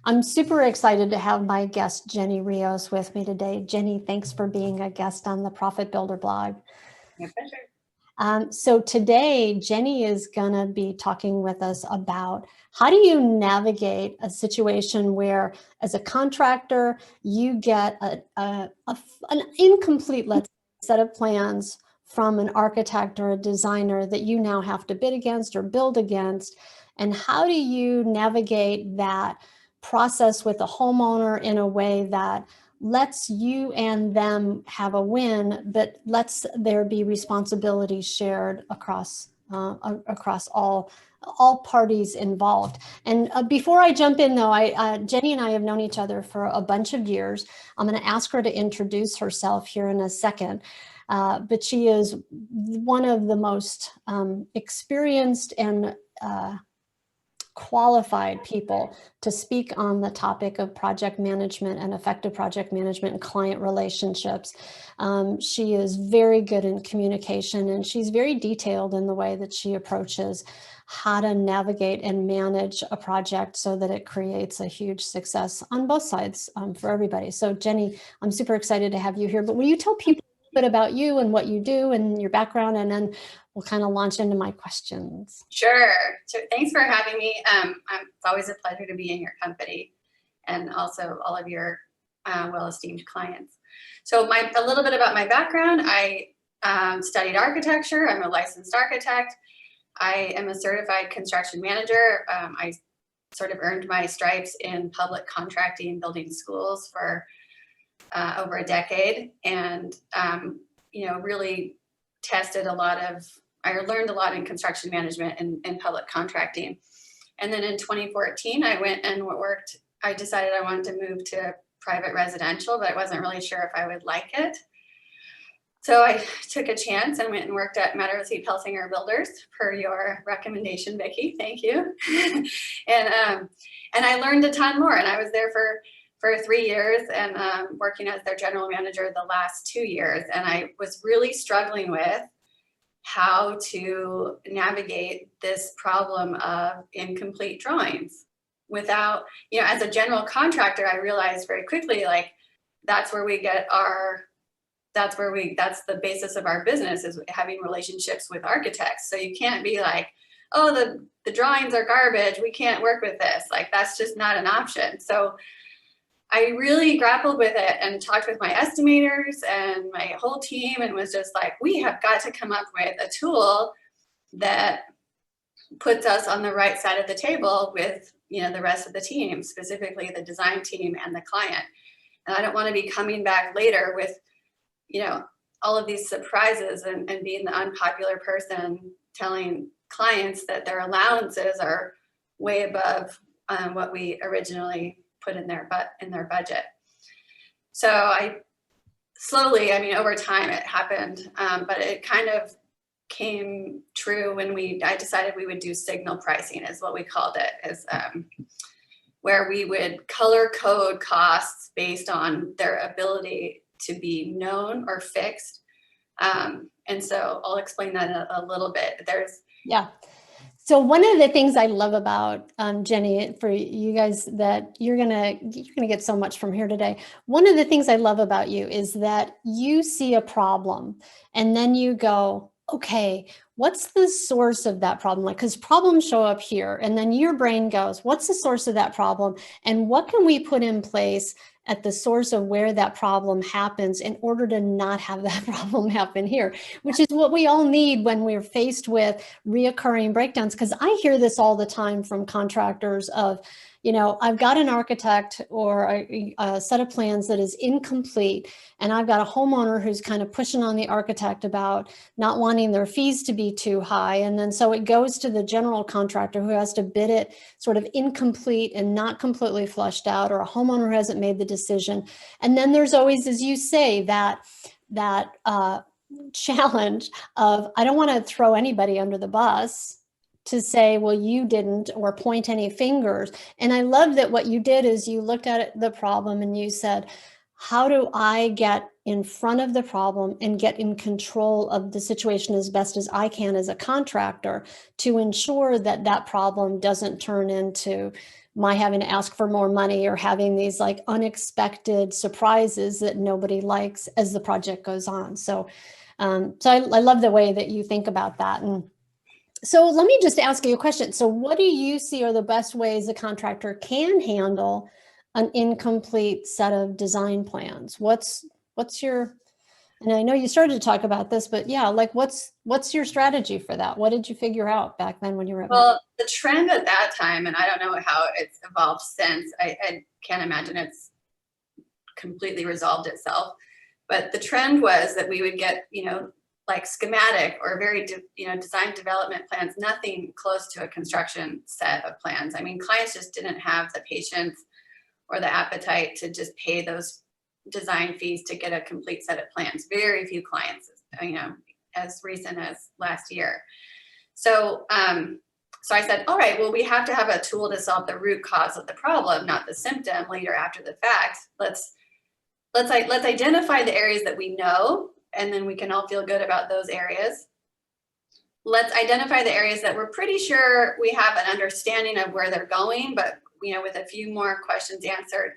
I'm super excited to have my guest, Jenny Rios, with me today. Jenny, thanks for being a guest on the Profit Builder blog. My pleasure. So today, Jenny is going to be talking with us about how do you navigate a situation where, as a contractor, you get an incomplete, let's say, set of plans from an architect or a designer that you now have to bid against or build against. And how do you navigate that process with a homeowner in a way that lets you and them have a win, but lets there be responsibility shared across all parties involved. And before I jump in, though, Jenny and I have known each other for a bunch of years. I'm going to ask her to introduce herself here in a second. But she is one of the most experienced and qualified people to speak on the topic of project management and effective project management and client relationships. She is very good in communication, and she's very detailed in the way that she approaches how to navigate and manage a project so that it creates a huge success on both sides for everybody. So Jenny, I'm super excited to have you here, but will you tell people a bit about you and what you do and your background, and then we'll kind of launch into my questions. Sure. So thanks for having me. It's always a pleasure to be in your company, and also all of your well-esteemed clients. So a little bit about my background. I studied architecture. I'm a licensed architect. I am a certified construction manager. I sort of earned my stripes in public contracting, building schools for over a decade, and really I learned a lot in construction management and public contracting. And then in 2014, I decided I wanted to move to private residential, but I wasn't really sure if I would like it. So I took a chance and went and worked at Meadows Heath Pelsinger Builders per your recommendation, Vicki. Thank you. and I learned a ton more, and I was there for 3 years and working as their general manager the last 2 years. And I was really struggling with how to navigate this problem of incomplete drawings without, as a general contractor, I realized very quickly, like, that's the basis of our business, is having relationships with architects. So you can't be like, oh, the drawings are garbage, we can't work with this. Like, that's just not an option. So I really grappled with it and talked with my estimators and my whole team, and was just like, we have got to come up with a tool that puts us on the right side of the table with, the rest of the team, specifically the design team and the client. And I don't want to be coming back later with, all of these surprises and being the unpopular person telling clients that their allowances are way above what we originally put in their budget. So I slowly, over time it happened, but it kind of came true when I decided we would do signal pricing, is what we called it, is where we would color code costs based on their ability to be known or fixed. And so I'll explain that a little bit. Yeah. So one of the things I love about Jenny, for you guys, that you're gonna get so much from here today. One of the things I love about you is that you see a problem and then you go, okay, what's the source of that problem? Like, because problems show up here, and then your brain goes, what's the source of that problem? And what can we put in place at the source of where that problem happens in order to not have that problem happen here, which is what we all need when we're faced with reoccurring breakdowns. Because I hear this all the time from contractors of, I've got an architect or a set of plans that is incomplete, and I've got a homeowner who's kind of pushing on the architect about not wanting their fees to be too high. And then so it goes to the general contractor, who has to bid it sort of incomplete and not completely flushed out, or a homeowner who hasn't made the decision. And then there's always, as you say, that challenge of, I don't want to throw anybody under the bus to say, well, you didn't, or point any fingers. And I love that what you did is you looked at the problem and you said, how do I get in front of the problem and get in control of the situation as best as I can as a contractor to ensure that that problem doesn't turn into my having to ask for more money or having these like unexpected surprises that nobody likes as the project goes on. So, I love the way that you think about that. And so let me just ask you a question. So what do you see are the best ways a contractor can handle an incomplete set of design plans? What's your, and I know you started to talk about this, but yeah, like what's your strategy for that? What did you figure out back then when you were at Well, the trend at that time, and I don't know how it's evolved since, I can't imagine it's completely resolved itself, but the trend was that we would get, like schematic or very, design development plans, nothing close to a construction set of plans. I mean, clients just didn't have the patience or the appetite to just pay those design fees to get a complete set of plans. Very few clients, as recent as last year. So, so I said, all right, well, we have to have a tool to solve the root cause of the problem, not the symptom later after the fact. Let's identify the areas that we know, and then we can all feel good about those areas. Let's identify the areas that we're pretty sure we have an understanding of where they're going, but with a few more questions answered,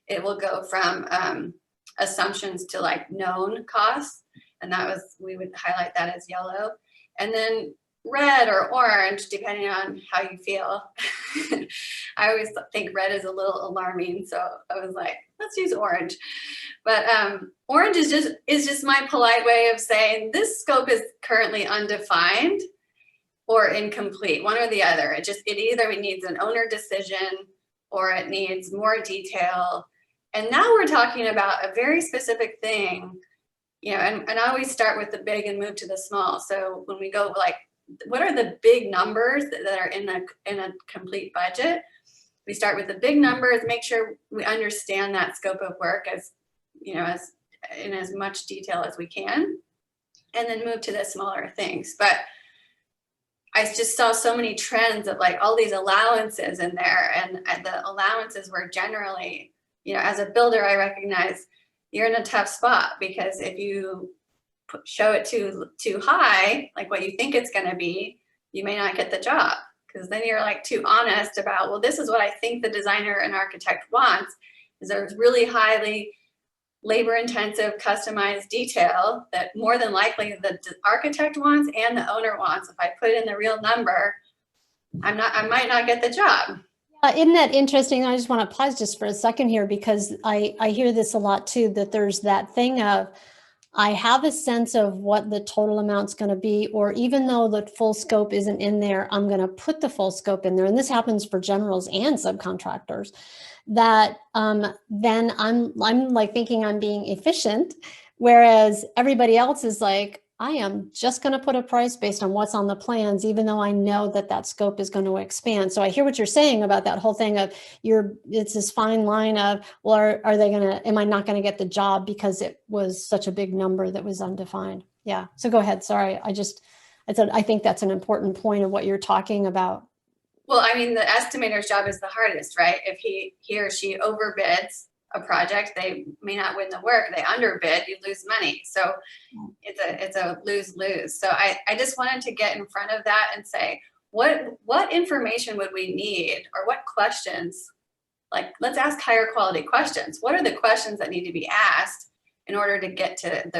it will go from assumptions to like known costs. And we would highlight that as yellow. And then red or orange, depending on how you feel. I always think red is a little alarming, so I was like, let's use orange. But orange is just my polite way of saying this scope is currently undefined or incomplete, one or the other. It either needs an owner decision or it needs more detail. And now we're talking about a very specific thing, and I always start with the big and move to the small. So when we go like, what are the big numbers that are in a complete budget? We start with the big numbers, make sure we understand that scope of work as in as much detail as we can, and then move to the smaller things. But I just saw so many trends of like all these allowances in there, and the allowances were generally, as a builder, I recognize you're in a tough spot, because if you show it too high, like what you think it's going to be, you may not get the job, because then you're like too honest about, well, this is what I think the designer and architect wants, is there's really highly labor intensive customized detail that more than likely the architect wants and the owner wants. If I put in the real number, I might not get the job. Isn't that interesting? I just want to pause just for a second here, because I hear this a lot too, that there's that thing of, I have a sense of what the total amount's going to be, or even though the full scope isn't in there, I'm going to put the full scope in there. And this happens for generals and subcontractors, that then I'm like thinking I'm being efficient, whereas everybody else is like, I am just going to put a price based on what's on the plans, even though I know that that scope is going to expand. So I hear what you're saying about that whole thing of it's this fine line of, well, am I not going to get the job because it was such a big number that was undefined? Yeah. So go ahead. Sorry. I think that's an important point of what you're talking about. Well, I mean, the estimator's job is the hardest, right? If he or she overbids a project, they may not win the work. They underbid, you lose money. So it's a lose-lose. So I just wanted to get in front of that and say, what information would we need, or what questions? Like, let's ask higher quality questions. What are the questions that need to be asked in order to get to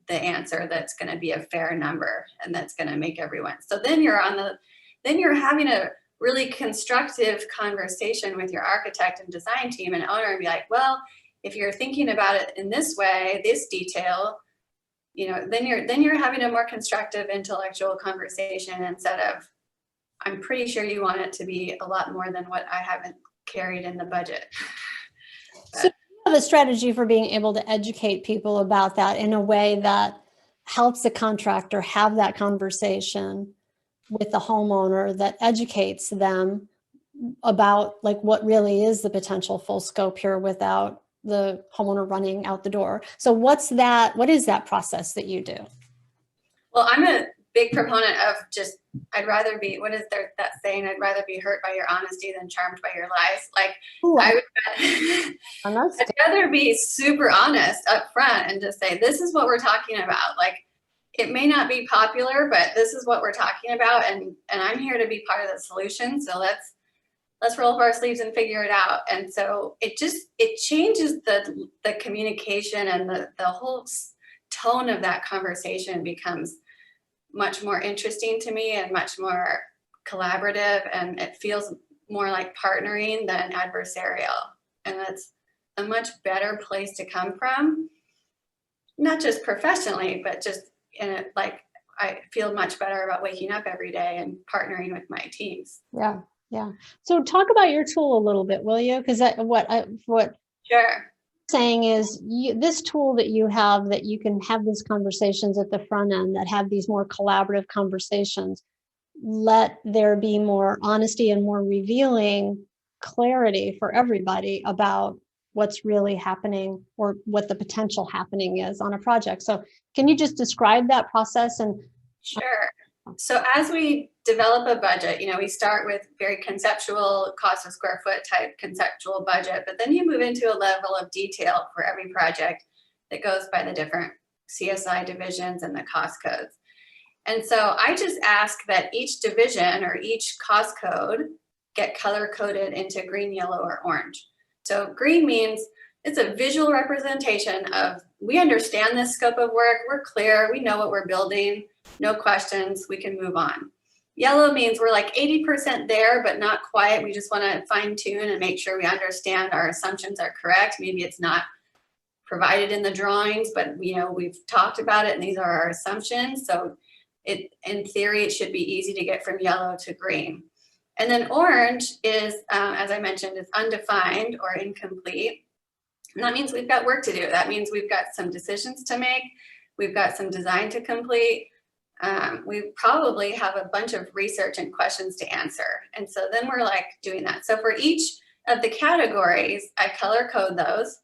the answer that's going to be a fair number and that's going to make everyone. So then you're having a really constructive conversation with your architect and design team and owner, and be like, well, if you're thinking about it in this way, this detail, then you're having a more constructive intellectual conversation, instead of, I'm pretty sure you want it to be a lot more than what I haven't carried in the budget. So you have a strategy for being able to educate people about that in a way that helps the contractor have that conversation with the homeowner, that educates them about like what really is the potential full scope here without the homeowner running out the door. So what is that process that you do? Well, I'm a big proponent of just I'd rather be, what is there, that saying, I'd rather be hurt by your honesty than charmed by your lies. Like, Ooh, I would, honesty. I'd rather be super honest up front and just say, this is what we're talking about. Like, it may not be popular, but this is what we're talking about, and I'm here to be part of the solution. So let's roll up our sleeves and figure it out. And so it changes the communication, and the whole tone of that conversation becomes much more interesting to me and much more collaborative, and it feels more like partnering than adversarial. And that's a much better place to come from, not just professionally, but just in it, like, I feel much better about waking up every day and partnering with my teams. Yeah. Yeah. So talk about your tool a little bit, will you? Because what Sure. saying is this tool that you have, that you can have these conversations at the front end, that have these more collaborative conversations, let there be more honesty and more revealing clarity for everybody about what's really happening or what the potential happening is on a project. So can you just describe that process? And Sure. So as we develop a budget, we start with very conceptual cost of square foot type conceptual budget, but then you move into a level of detail for every project that goes by the different CSI divisions and the cost codes. And so I just ask that each division or each cost code get color coded into green, yellow, or orange. So green means it's a visual representation of, we understand this scope of work, we're clear, we know what we're building, no questions, we can move on. Yellow means we're like 80% there, but not quite. We just want to fine tune and make sure we understand our assumptions are correct. Maybe it's not provided in the drawings, but we've talked about it and these are our assumptions. So in theory, it should be easy to get from yellow to green. And then orange is, as I mentioned, is undefined or incomplete. And that means we've got work to do. That means we've got some decisions to make. We've got some design to complete. We probably have a bunch of research and questions to answer. And so then we're like doing that. So for each of the categories, I color code those.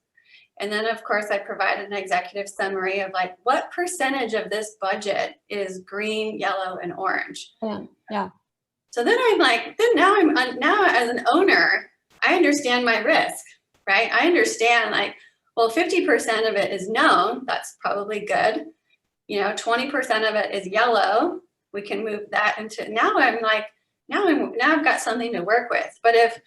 And then of course I provide an executive summary of like, what percentage of this budget is green, yellow, and orange? Yeah. So then I'm like, now as an owner, I understand my risk, right? I understand like, well, 50% of it is known. That's probably good. 20% of it is yellow. We can move that into, now I've got something to work with. But if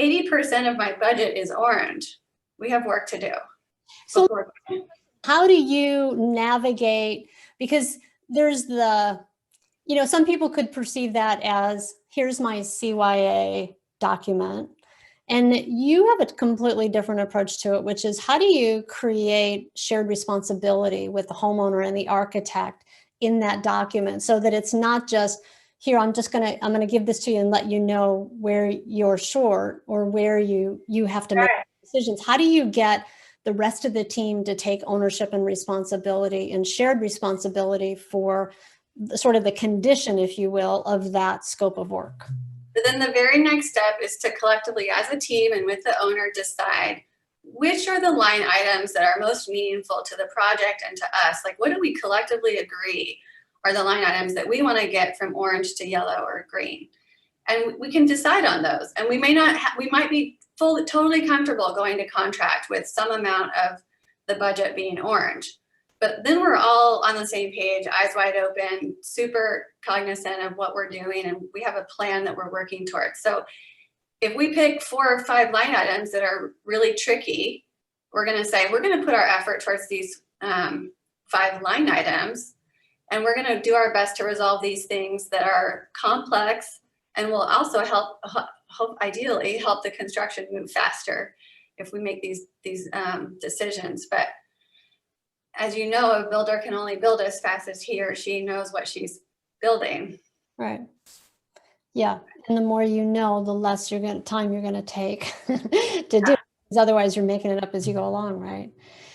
80% of my budget is orange, we have work to do. So how do you navigate, because there's some people could perceive that as, here's my CYA document. And you have a completely different approach to it, which is, how do you create shared responsibility with the homeowner and the architect in that document, so that it's not just, here, I'm going to give this to you and let you know where you're short or where you have to make decisions. How do you get the rest of the team to take ownership and responsibility and shared responsibility for sort of the condition, if you will, of that scope of work? But then the very next step is to collectively, as a team and with the owner, decide which are the line items that are most meaningful to the project and to us. Like, what do we collectively agree are the line items that we want to get from orange to yellow or green? And we can decide on those. And we might be totally comfortable going to contract with some amount of the budget being orange. But then we're all on the same page, eyes wide open, super cognizant of what we're doing, and we have a plan that we're working towards. So if we pick 4 or 5 line items that are really tricky, we're going to say, we're going to put our effort towards these 5 line items, and we're going to do our best to resolve these things that are complex and will also ideally help the construction move faster if we make these decisions. But as you know, a builder can only build as fast as he or she knows what she's building. Right. Yeah. And the more you know, the less time you're going to take to do it. Because otherwise you're making it up as you go along, right?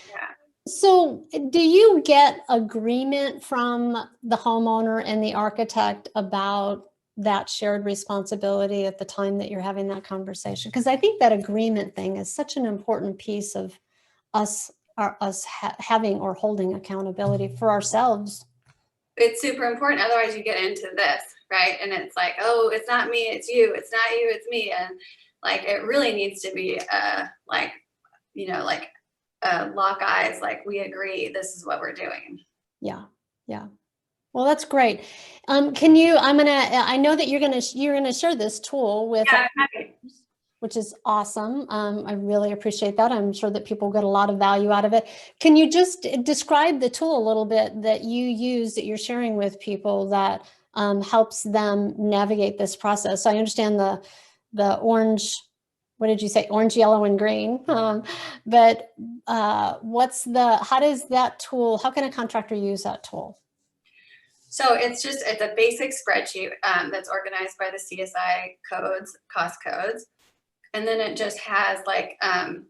Yeah. So do you get agreement from the homeowner and the architect about that shared responsibility at the time that you're having that conversation? Because I think that agreement thing is such an important piece of us having or holding accountability for ourselves. It's super important. Otherwise you get into this. right? And it's like, oh, it's not me, it's you, it's not you, it's me. And like, it really needs to be like, you know, like lock eyes, like we agree, this is what we're doing. Yeah. Yeah. Well, that's great. Can you, I know that you're gonna share this tool with, Yeah, I'm happy. which is awesome. I really appreciate that. I'm sure that people get a lot of value out of it. Can you just describe the tool a little bit that you use, that you're sharing with people, that helps them navigate this process? So I understand the orange, what did you say? Orange, yellow, and green. But how does that tool, how can a contractor use that tool? So it's a basic spreadsheet that's organized by the CSI codes, cost codes. And then it just has like a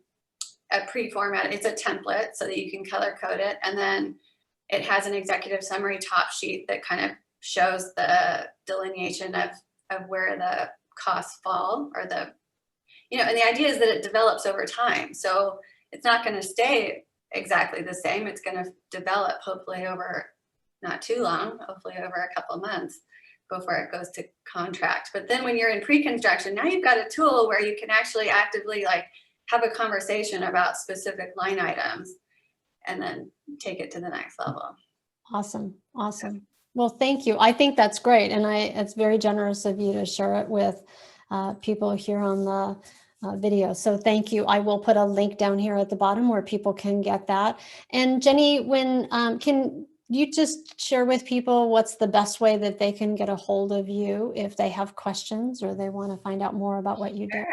pre-format, it's a template so that you can color code it. And then it has an executive summary top sheet that kind of shows the delineation of where the costs fall, or the, you know, and the idea is that it develops over time. So it's not going to stay exactly the same. It's going to develop hopefully over not too long, hopefully over a couple of months before it goes to contract. But then when you're in pre-construction, now you've got a tool where you can actually actively like have a conversation about specific line items and then take it to the next level. Awesome. Awesome. Well, thank you. I think that's great. And it's very generous of you to share it with people here on the video. So thank you. I will put a link down here at the bottom where people can get that. And Jenny, when can you just share with people what's the best way that they can get a hold of you if they have questions or they want to find out more about what you do? Sure.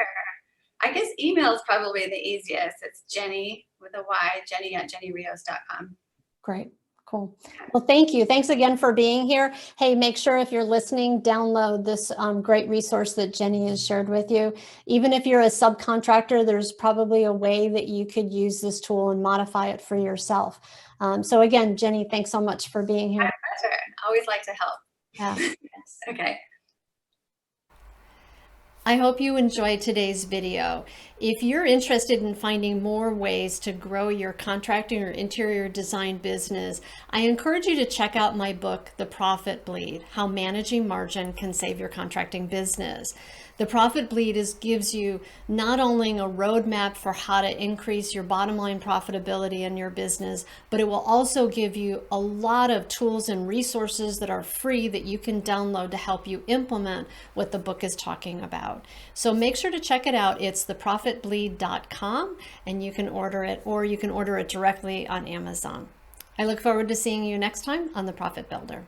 I guess email is probably the easiest. It's Jenny with a Y, Jenny@JennyRios.com. Great. Cool. Well, thank you. Thanks again for being here. Hey, make sure if you're listening, download this great resource that Jenny has shared with you. Even if you're a subcontractor, there's probably a way that you could use this tool and modify it for yourself. So again, Jenny, thanks so much for being here. My pleasure. Always like to help. Yeah. Yes. Okay. I hope you enjoyed today's video. If you're interested in finding more ways to grow your contracting or interior design business, I encourage you to check out my book, The Profit Bleed: How Managing Margin Can Save Your Contracting Business. The Profit Bleed gives you not only a roadmap for how to increase your bottom line profitability in your business, but it will also give you a lot of tools and resources that are free that you can download to help you implement what the book is talking about. So make sure to check it out. It's theprofitbleed.com, and you can order it, or you can order it directly on Amazon. I look forward to seeing you next time on The Profit Builder.